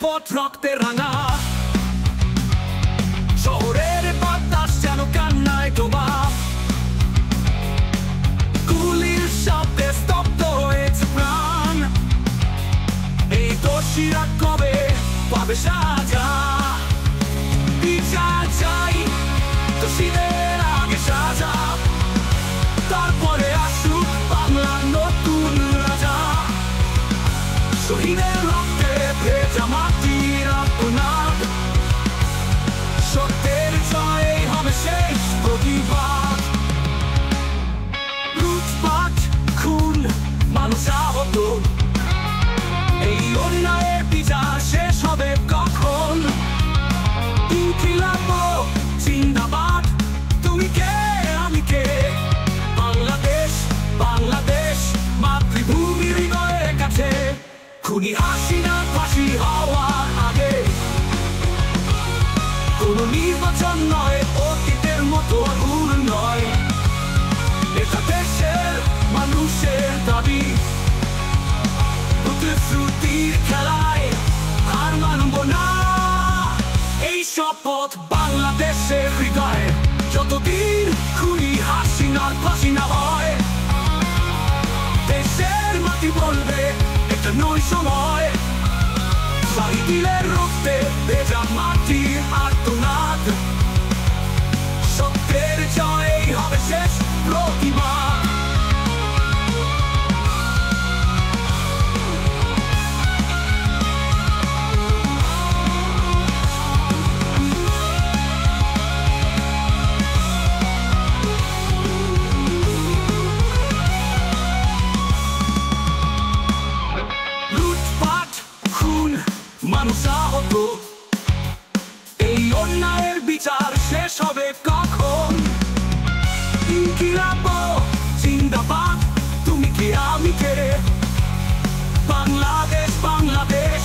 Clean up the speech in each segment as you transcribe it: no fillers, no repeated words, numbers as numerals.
পথ রক্তে রাঙা, শহরের বাতাস যেন কান্নায় ডোবা। গুলির শব্দে স্তব্ধ হয়েছে প্রাণ, এই দোষীরা কবে পাবে সাজা? বিচার চাই দোষীদের আগে সাজা, তারপরে আসুক বাংলার নতুন রাজা। শহীদের রক্তে ভেজা মাটির আর্তনাদ, সত্যের জয় হবে শেষ প্রতিবাদ। লুটপাট, খুন, মানুষ আহত, এই অন্যায়ের বিচার শেষ হবে কখন? ইনকিলাব জিন্দাবাদ, তুমি কে আমি কে? বাংলাদেশ, বাংলাদেশ মাতৃভূমির হৃদয়ের কাছে। খুনি হাসিনার ফাঁসি হওয়ার আগে কোনো নির্বাচন নয়, অতীতের মতো ভুল নয়। এটা দেশের মানুষের দাবি, প্রতিশ্রুতির খেলায় হার মানব না। এই শপথ বাংলাদেশের হৃদয়ে, যতদিন খুনি হাসিনার ফাঁসি না হয়। দেশের মাটি বলবে এটা নয় সময়, শহীদের রক্তে ভেজা মাটির আর্তনাদ, সত্যের জয় হবে শেষ প্রতিবাদ। লুটপাট, খুন, মানুষ আহত, এই অন্যায়ের বিচার শেষ হবে কখন? ইনকিলাব জিন্দাবাদ, তুমি কে আমি কে? বাংলাদেশ, বাংলাদেশ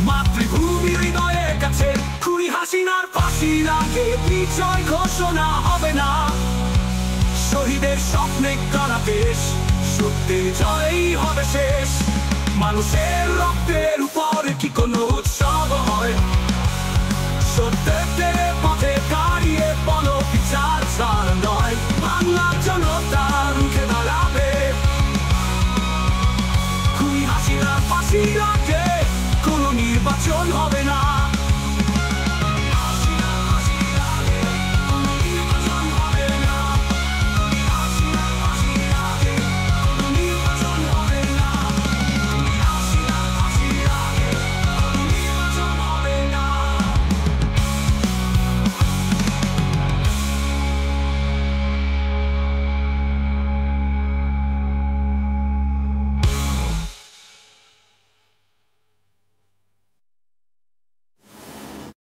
মাতৃভূমির হৃদয়ের কাছে। খুনি হাসিনার ফাঁসির আগে বিজয় ঘোষণা হবে না। শহীদের স্বপ্নে গড়া দেশ, সত্যের জয়ই হবে শেষ। মানুষের রক্তের উপরে কি কোনো উৎসব হয়?